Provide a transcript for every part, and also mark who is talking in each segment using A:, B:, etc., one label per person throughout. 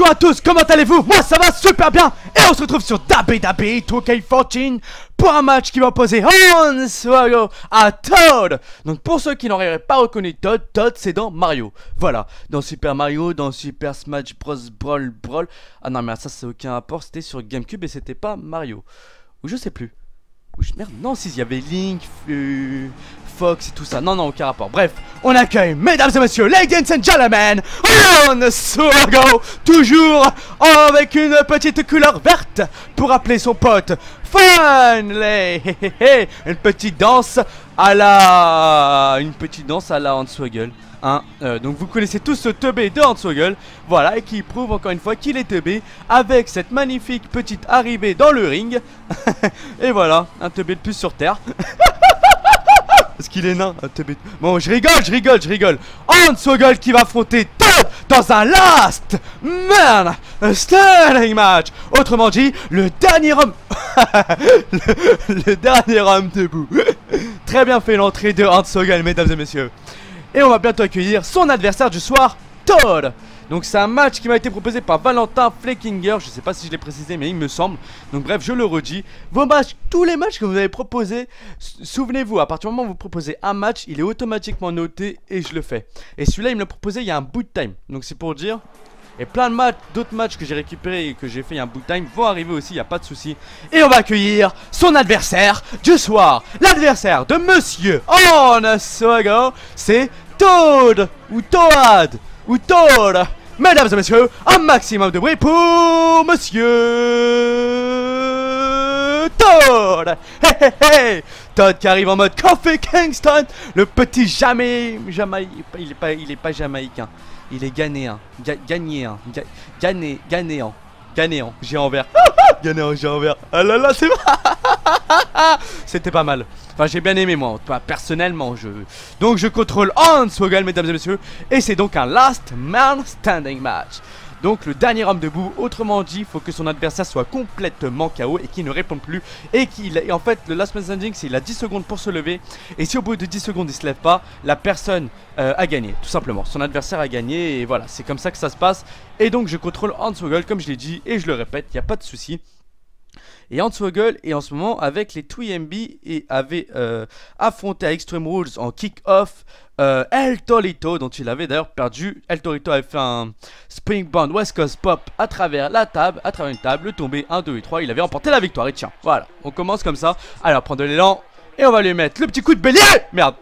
A: Bonjour à tous, comment allez-vous? Moi ça va super bien. Et on se retrouve sur WWE 2K14 pour un match qui va opposer Hornswoggle à Toad. Donc pour ceux qui n'auraient pas reconnu Toad, Toad c'est dans Mario. Voilà, dans Super Mario, dans Super Smash Bros. Brawl. Ah non mais ça c'est aucun rapport, c'était sur GameCube et c'était pas Mario. Ou je sais plus. Merde, non, si, il y avait Link, Fox et tout ça. Non, aucun rapport. Bref, on accueille, mesdames et messieurs, ladies and gentlemen, Hornswoggle, toujours avec une petite couleur verte pour appeler son pote Funley. Une petite danse à la Hornswoggle. Donc vous connaissez tous ce teubé de Hornswoggle, voilà, et qui prouve encore une fois qu'il est teubé avec cette magnifique petite arrivée dans le ring. Et voilà, un teubé de plus sur terre. Parce qu'il est nain, un teubé. Bon, je rigole. Hornswoggle qui va affronter Toad dans un last man standing match. Autrement dit, le dernier homme le dernier homme debout. Très bien fait l'entrée de Hornswoggle, mesdames et messieurs. Et on va bientôt accueillir son adversaire du soir, Toad. Donc c'est un match qui m'a été proposé par Valentin Fleckinger. Je sais pas si je l'ai précisé mais il me semble. Donc bref, je le redis. Vos matchs, tous les matchs que vous avez proposés, souvenez-vous, à partir du moment où vous proposez un match, il est automatiquement noté et je le fais. Et celui-là il me l'a proposé il y a un bout de time. Donc c'est pour dire. Et plein de matchs, d'autres matchs que j'ai récupérés et que j'ai fait il y a un bout de time vont arriver aussi, il n'y a pas de souci. Et on va accueillir son adversaire du soir. L'adversaire de Monsieur Hornswoggle, c'est Toad ou Toad ou Toad. Mesdames et messieurs, un maximum de bruit pour Monsieur Toad. Toad qui arrive en mode Kofi Kingston. Le petit il est pas jamaïcain. Il est ghanéen. Ghanéan, j'ai envers. Ghanéan, j'ai envers. Ah là là, c'est c'était pas mal. Enfin, j'ai bien aimé moi, personnellement. Donc je contrôle Hornswoggle, mesdames et messieurs. Et c'est donc un last man standing match. Donc le dernier homme debout, autrement dit, il faut que son adversaire soit complètement KO et qu'il ne réponde plus. Et en fait, le last man standing, c'est il a 10 secondes pour se lever. Et si au bout de 10 secondes il se lève pas, la personne a gagné, tout simplement. Son adversaire a gagné et voilà, c'est comme ça que ça se passe. Et donc je contrôle Hornswoggle comme je l'ai dit et je le répète, il n'y a pas de souci. Et Hornswoggle est en ce moment avec les TWMB et avait affronté à Extreme Rules en kick-off El Torito, dont il avait d'ailleurs perdu. El Torito avait fait un Springbound West Coast Pop à travers une table, le tombé 1, 2 et 3, il avait emporté la victoire. Et tiens, voilà, on commence comme ça. Alors, prendre de l'élan et on va lui mettre le petit coup de bélier. Merde.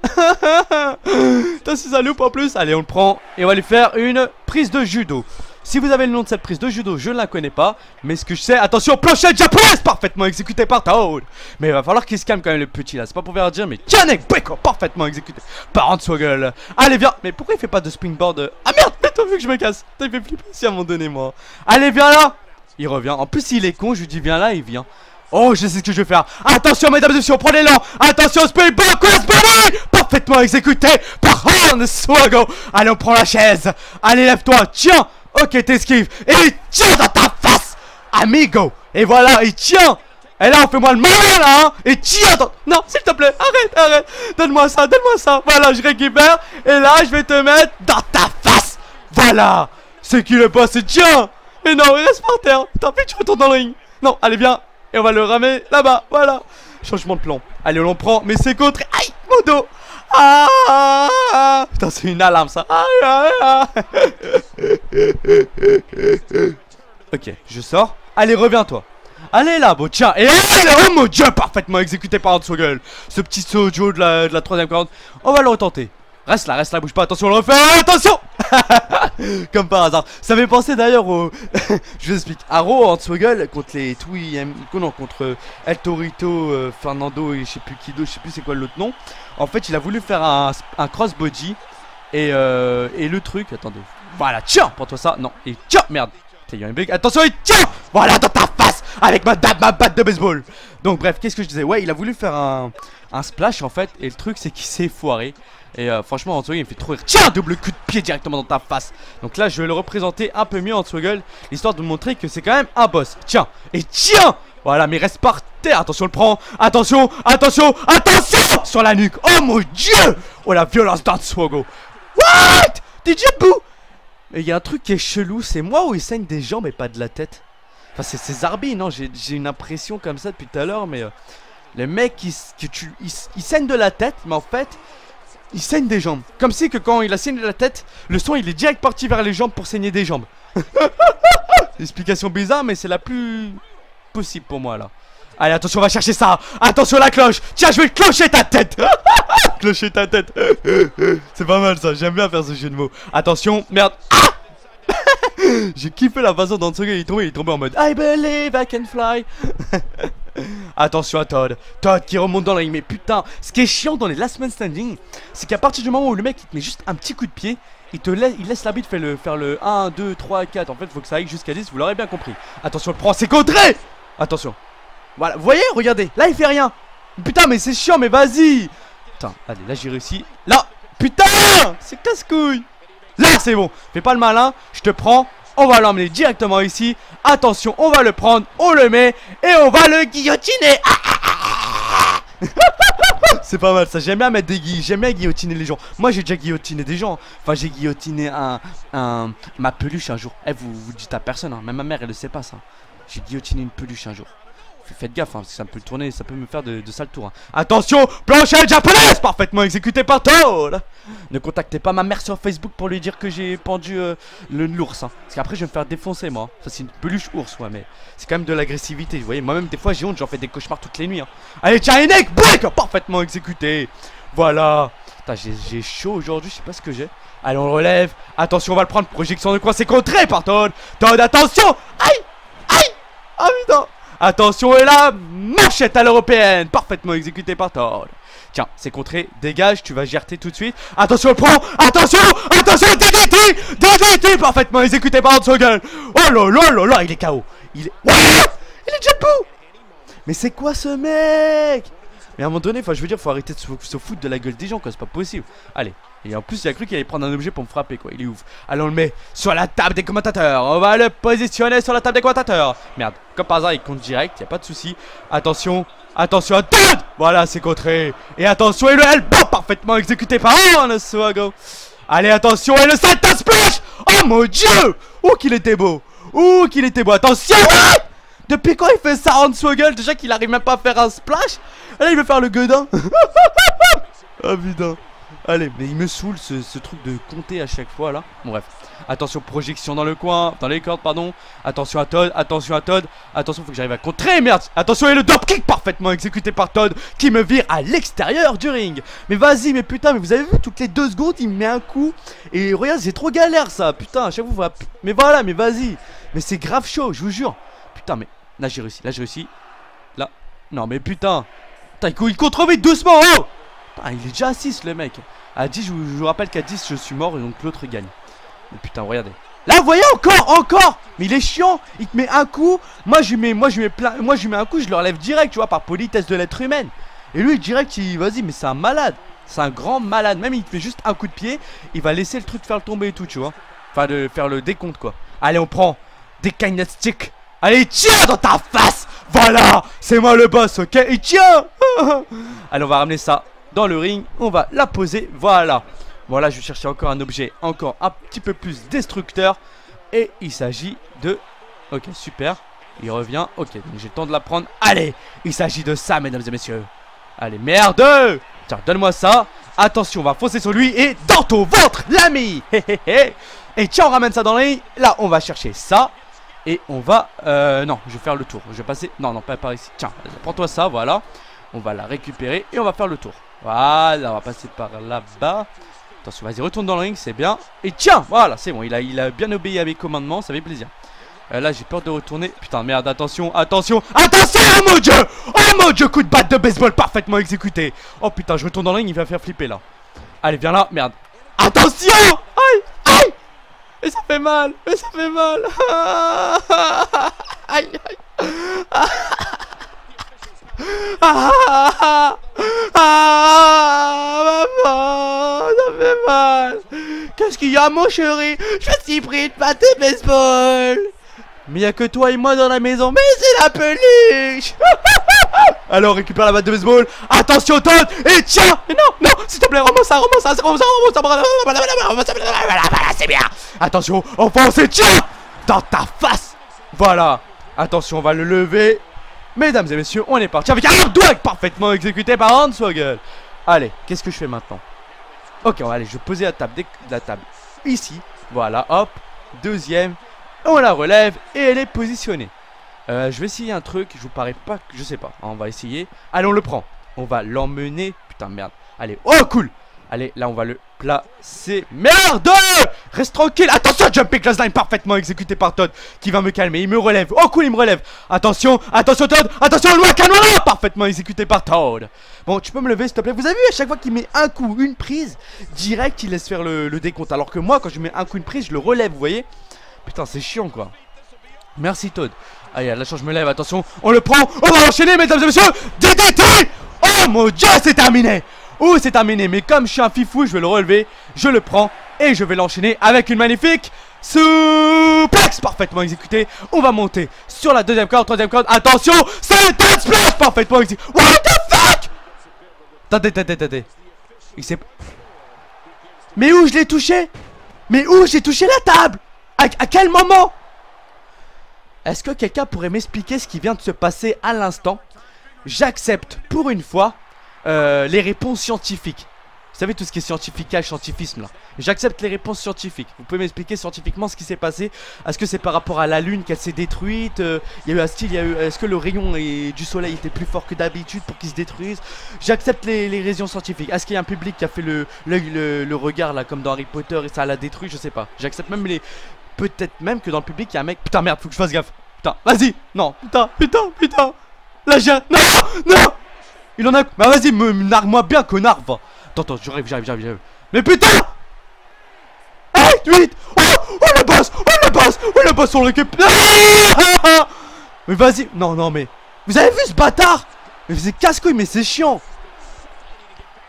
A: Putain, si ça loupe en plus. Allez, on le prend et on va lui faire une prise de judo. Si vous avez le nom de cette prise de judo, je ne la connais pas. Mais ce que je sais, attention, planchette japonaise parfaitement exécutée par Toad. Mais il va falloir qu'il se calme quand même le petit là. C'est pas pour faire dire, mais Kanek Beko parfaitement exécuté par Hornswoggle. Allez, viens. Mais pourquoi il fait pas de springboard? Ah merde, mais t'as vu que je me casse. Il fait flipper aussi à un moment donné, moi. Allez, viens là. Il revient. En plus, il est con. Je lui dis, viens là, il vient. Oh, je sais ce que je vais faire. Attention, mesdames et messieurs, prenez l'élan. Attention, springboard, crossbody parfaitement exécuté par Hornswoggle. Allez, on prend la chaise. Allez, lève-toi. Tiens. Ok, t'esquives. Et il tient dans ta face, amigo. Et voilà, il tient. Et là, on fait moi le malin, là, hein. Et tiens dans... Non, s'il te plaît, arrête. Donne-moi ça. Voilà, je récupère. Et là, je vais te mettre dans ta face. Voilà. C'est qui le boss, et tiens. Et non, il reste par terre. Putain, vite, je retourne dans le ring. Non, allez, viens. Et on va le ramer là-bas, voilà. Changement de plan. Allez, on l'en prend, mais c'est contre... Aïe, mon dos. Putain, c'est une alarme ça. Ok, je sors. Allez, reviens-toi. Allez là, bon tiens. Et oh mon dieu, parfaitement exécuté par Hornswoggle. Ce petit sojo de la troisième corde. On va le retenter. Reste là, bouge pas, attention, on le refait, attention. Comme par hasard. Ça m'est pensé d'ailleurs au... Je vous explique. À Raw, Hornswoggle contre les contre El Torito, Fernando et je sais plus qui d'autre, je sais plus c'est quoi l'autre nom. En fait, il a voulu faire un crossbody. Et le truc, attendez. Voilà, tiens, prends-toi ça. Non, et tiens, merde. Attention, et tiens. Voilà, dans ta face. Avec ma batte de baseball. Donc bref, qu'est-ce que je disais? Ouais, il a voulu faire un splash en fait. Et le truc, c'est qu'il s'est foiré. Et franchement, Hornswoggle il me fait trop rire. Tiens, double coup de pied directement dans ta face. Donc là, je vais le représenter un peu mieux, Hornswoggle, histoire de montrer que c'est quand même un boss. Tiens, et tiens. Voilà, mais reste par terre. Attention, on le prend. Attention. Sur la nuque. Oh mon dieu. Oh, la violence d'Hornswoggle. What? Did you boo? Et il y a un truc qui est chelou, c'est moi où il saigne des jambes et pas de la tête. Enfin c'est Zarbi, non, j'ai une impression comme ça depuis tout à l'heure, mais le mec il saigne de la tête, mais en fait il saigne des jambes. Comme si que quand il a saigné de la tête, le son il est direct parti vers les jambes pour saigner des jambes. Explication bizarre, mais c'est la plus possible pour moi là. Allez, attention, on va chercher ça. Attention la cloche. Tiens, je vais clocher ta tête. Clocher ta tête. C'est pas mal ça, j'aime bien faire ce jeu de mots. Attention, merde. J'ai kiffé la façon dont ce gars il est tombé en mode I believe I can fly. Attention à Todd. Todd qui remonte dans la ligne. Mais putain, ce qui est chiant dans les Last Man Standing, c'est qu'à partir du moment où le mec il te met juste un petit coup de pied, il laisse l'arbitre faire le 1, 2, 3, 4. En fait, il faut que ça aille jusqu'à 10, vous l'aurez bien compris. Attention, le prend, c'est contré. Attention. Voilà, vous voyez, regardez, là il fait rien. Putain, mais c'est chiant, mais vas-y. Putain, allez, là j'ai réussi. Là, putain, c'est casse-couille. Là, c'est bon, fais pas le malin, je te prends. On va l'emmener directement ici. Attention, on va le prendre, on le met et on va le guillotiner. C'est pas mal ça, j'aime bien mettre des j'aime bien guillotiner les gens. Moi j'ai déjà guillotiné des gens. Enfin j'ai guillotiné ma peluche un jour. Eh vous dites à personne, hein. Même ma mère elle le sait pas ça. J'ai guillotiné une peluche un jour. Faites gaffe, hein, parce que ça peut tourner, ça peut me faire de sales tours. Hein. Attention, planchette japonaise parfaitement exécutée par Todd. Ne contactez pas ma mère sur Facebook pour lui dire que j'ai pendu l'ours. Hein. Parce qu'après je vais me faire défoncer moi. Ça c'est une peluche ours, ouais, mais c'est quand même de l'agressivité. Vous voyez, moi-même des fois j'ai honte, j'en fais des cauchemars toutes les nuits. Hein. Allez, tiens, une neck break parfaitement exécuté. Voilà. Putain, j'ai chaud aujourd'hui, je sais pas ce que j'ai. Allez, on le relève. Attention, on va le prendre. Projection de quoi c'est contré par Todd. Todd, attention. Aïe, aïe. Ah putain. Attention, et là, manchette à l'européenne, parfaitement exécutée par Todd. Tiens, c'est contré, dégage, tu vas GRT tout de suite. Attention, le prend, attention, attention, DDT, parfaitement exécuté par Hansvogel. Oh là là là là, il est KO. Il est déjà debout. Mais c'est quoi ce mec? Mais à un moment donné, enfin, je veux dire, faut arrêter de se foutre de la gueule des gens, quoi, c'est pas possible. Allez. Et en plus, il a cru qu'il allait prendre un objet pour me frapper, quoi. Il est ouf. Allez, on le met sur la table des commentateurs. On va le positionner sur la table des commentateurs. Merde, comme par hasard, il compte direct, y a pas de souci. Attention, attention à Todd. Voilà, c'est contré. Et attention, et le elbow parfaitement exécuté par Hansvogel. Allez, attention, et le Santa Splash. Oh mon dieu. Oh, qu'il était beau. Oh, qu'il était beau. Attention. Depuis quand il fait ça, Hansvogel? Déjà qu'il arrive même pas à faire un splash. Et là, il veut faire le gueudin. Ah putain. Allez, mais il me saoule ce truc de compter à chaque fois là. Bon bref. Attention, projection dans le coin, dans les cordes, pardon. Attention à Todd, attention à Todd. Attention, faut que j'arrive à contrer, merde. Attention, et le drop kick parfaitement exécuté par Todd qui me vire à l'extérieur du ring. Mais vas-y, mais putain, mais vous avez vu, toutes les 2 secondes, il me met un coup. Et regarde, c'est trop galère ça. Putain, à chaque fois, mais voilà, mais vas-y. Mais c'est grave chaud, je vous jure. Putain, mais là j'ai réussi, là j'ai réussi. Là, non mais putain. Putain, il contre vite doucement, oh. Putain, il est déjà à 6 le mec. À 10, je vous rappelle qu'à 10 je suis mort et donc l'autre gagne. Mais putain, regardez. Là, vous voyez, encore. Mais il est chiant. Il te met un coup. Moi je lui mets un coup, je le relève direct, tu vois, par politesse de l'être humaine. Et lui direct, vas-y, mais c'est un malade. C'est un grand malade. Même il te fait juste un coup de pied, il va laisser le truc faire le tomber et tout, tu vois. Enfin, de faire le décompte quoi. Allez, on prend des kindness stick. Allez, tiens dans ta face. Voilà, c'est moi le boss, ok. Et tiens. Allez, on va ramener ça dans le ring, on va la poser, voilà. Voilà, je vais chercher encore un objet encore un petit peu plus destructeur. Et il s'agit de... Ok, super, il revient, ok, donc j'ai le temps de la prendre. Allez, il s'agit de ça, mesdames et messieurs. Allez, merde. Tiens, donne-moi ça. Attention, on va foncer sur lui et dans ton ventre, l'ami. Et tiens, on ramène ça dans le ring. Là, on va chercher ça. Et on va... non, je vais faire le tour, je vais passer... Non, pas par ici, tiens, prends-toi ça, voilà. On va la récupérer et on va faire le tour. Voilà, on va passer par là-bas. Attention, vas-y, retourne dans le ring, c'est bien. Et tiens, voilà, c'est bon, il a bien obéi à mes commandements, ça fait plaisir. Là, j'ai peur de retourner. Putain, merde, attention, attention, attention, oh mon dieu, coup de batte de baseball parfaitement exécuté. Oh putain, je retourne dans le ring, il va faire flipper là. Allez, viens là, merde. Attention. Aïe, aïe. Et ça fait mal, Aïe, aïe. Maman, ça fait mal. Qu'est-ce qu'il y a, mon chéri? Je suis pris de pâté baseball. Mais il y a que toi et moi dans la maison. Mais c'est la peluche. Alors récupère la batte de baseball. Attention Todd. Et tiens. Mais non, non, s'il te plaît, remonte ça, c'est bien. Attention, offense et tiens. Dans ta face. Voilà. Attention, on va le lever. Mesdames et messieurs, on est parti avec un doigt parfaitement exécuté par Hornswoggle. Allez, qu'est-ce que je fais maintenant? Ok, allez, je vais poser la table ici. Voilà, hop. Deuxième. On la relève et elle est positionnée. Je vais essayer un truc. Je vous parais pas. Je sais pas. On va essayer. Allez, on le prend. On va l'emmener. Putain, merde. Allez. Oh, cool. Allez, là, on va le placer. Merde. Reste tranquille. Attention, jumping class line parfaitement exécuté par Todd qui va me calmer. Il me relève. Oh, cool, il me relève. Attention. Attention, Todd. Attention, loin Canora. Parfaitement exécuté par Todd. Bon, tu peux me lever, s'il te plaît. Vous avez vu, à chaque fois qu'il met un coup, une prise, direct, il laisse faire le décompte. Alors que moi, quand je mets un coup, une prise, je le relève, vous voyez. Putain, c'est chiant, quoi. Merci, Todd. Allez, là, je me lève, attention, on le prend, on va enchaîner, mesdames et messieurs. DDT. Oh mon dieu, c'est terminé. Oh, c'est terminé, mais comme je suis un fifou, je vais le relever. Je le prends et je vais l'enchaîner avec une magnifique suplex parfaitement exécuté. On va monter sur la deuxième corde, troisième corde. Attention, c'est un dead splash parfaitement exécuté. What the fuck. Attendez. Il s'est... Mais où je l'ai touché? Mais où j'ai touché la table? À quel moment? Est-ce que quelqu'un pourrait m'expliquer ce qui vient de se passer à l'instant? J'accepte pour une fois les réponses scientifiques. Vous savez tout ce qui est scientificage, scientifisme là. J'accepte les réponses scientifiques. Vous pouvez m'expliquer scientifiquement ce qui s'est passé? Est-ce que c'est par rapport à la lune qu'elle s'est détruite? Il y a eu un style, est-ce que le rayon du soleil était plus fort que d'habitude pour qu'il se détruise? J'accepte les raisons scientifiques. Est-ce qu'il y a un public qui a fait le regard là comme dans Harry Potter et ça l'a détruit? Je sais pas. J'accepte même les... Peut-être même que dans le public il y a un mec... Putain merde, faut que je fasse gaffe. Putain, vas-y. Non, putain. Là j'ai un... Non. Il en a... Bah vas-y, nargue-moi bien, connard, va. Attends, j'arrive. Mais putain. Hey, 8. Oh le boss, on le récupère. Mais vas-y. Non, mais... Vous avez vu ce bâtard? Mais c'est casse-couille, mais c'est chiant.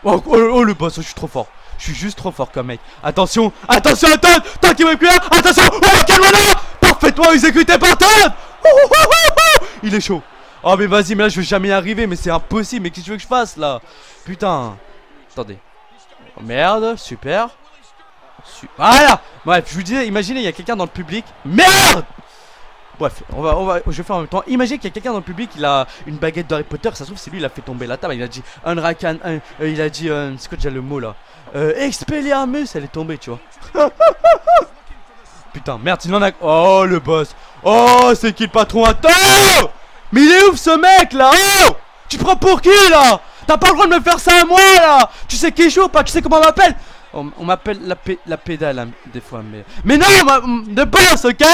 A: Oh le boss, je suis trop fort. Je suis juste trop fort comme mec. Attention, Todd qui me récupère. Attention, calme-toi. Parfaitement exécuté par Todd. Il est chaud. Oh mais vas-y, mais là je vais jamais y arriver. Mais c'est impossible, mais qu'est-ce que tu veux que je fasse là? Putain. Attendez. Oh, merde, super. Voilà. Bref, je vous disais, imaginez, il y a quelqu'un dans le public. Merde. Bref, je vais faire en même temps. Imaginez qu'il y a quelqu'un dans le public, il a une baguette d'Harry Potter. Ça se trouve, c'est lui, il a fait tomber la table. Il a dit Unrakan, il a dit, c'est quoi déjà le mot là? Expelliarmus, elle est tombée, tu vois. Putain, merde, il en a. Oh, le boss. Oh, c'est qui le patron? Attends. Mais il est ouf ce mec là. Oh, tu prends pour qui là? T'as pas le droit de me faire ça à moi là. Tu sais qui est chaud ou pas? Tu sais comment on m'appelle? On m'appelle la pédale hein, des fois, mais non, de boss, ok?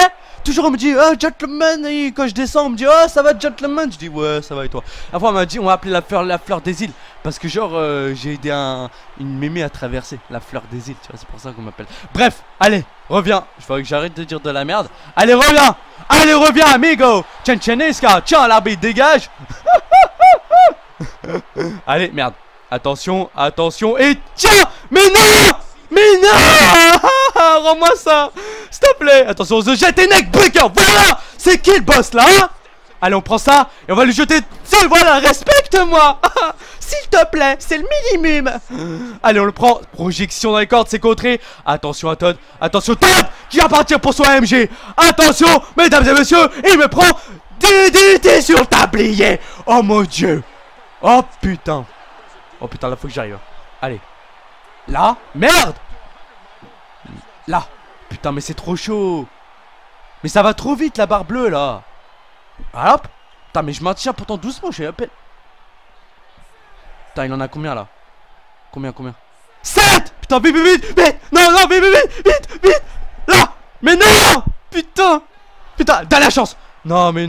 A: Toujours on me dit oh gentleman, et quand je descends on me dit oh ça va gentleman, je dis ouais ça va et toi. Après on m'a dit on va appeler la fleur des îles parce que genre j'ai aidé une mémé à traverser la fleur des îles, tu vois, c'est pour ça qu'on m'appelle. Bref, allez, reviens, je faudrait que j'arrête de dire de la merde. Allez reviens amigo. Tiens l'arbitre dégage. Allez merde, attention et tiens. Mais non rends-moi ça, s'il te plaît. Attention, on se jette et neck breaker. Voilà. C'est qui le boss là hein? Allez, on prend ça et on va lui jeter seul. Voilà, respecte-moi. S'il te plaît, c'est le minimum. Allez, on le prend. Projection dans les cordes, c'est contré. Attention à Todd. Attention Todd qui va partir pour son AMG. Attention, mesdames et messieurs, il me prend DDT sur le tablier. Oh mon dieu. Oh putain, là faut que j'arrive. Allez. Là, merde. Là, putain mais c'est trop chaud. Mais ça va trop vite la barre bleue là. Ah, hop. Putain mais je maintiens pourtant doucement, j'ai à peine. Putain il en a combien là? Combien 7. Putain vite. Non vite. Là. Mais non. Putain t'as la chance. Non mais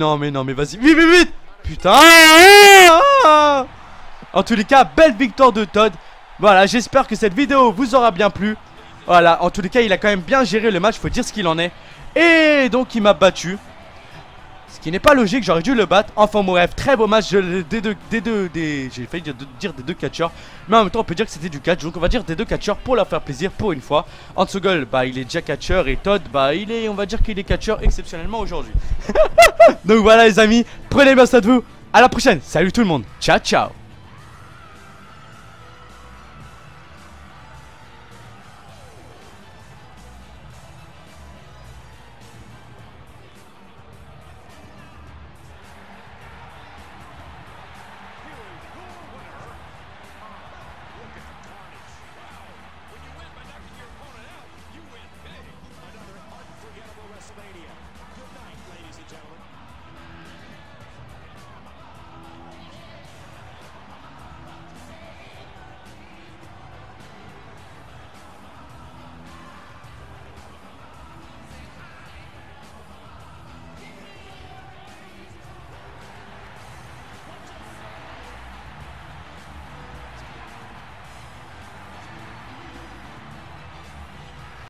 A: vas-y. Vite. Putain. En tous les cas, belle victoire de Todd. Voilà, j'espère que cette vidéo vous aura bien plu. Voilà, en tous les cas, il a quand même bien géré le match, faut dire ce qu'il en est. Et donc, il m'a battu. Ce qui n'est pas logique, j'aurais dû le battre. Enfin, mon rêve, très beau match j'ai failli dire des deux catcheurs. Mais en même temps, on peut dire que c'était du catch. Donc, on va dire des deux catcheurs pour leur faire plaisir pour une fois. Hornswoggle, bah, il est déjà catcheur. Et Todd, bah, on va dire qu'il est catcheur exceptionnellement aujourd'hui. Donc, voilà, les amis, prenez bien soin de vous. À la prochaine. Salut tout le monde. Ciao, ciao.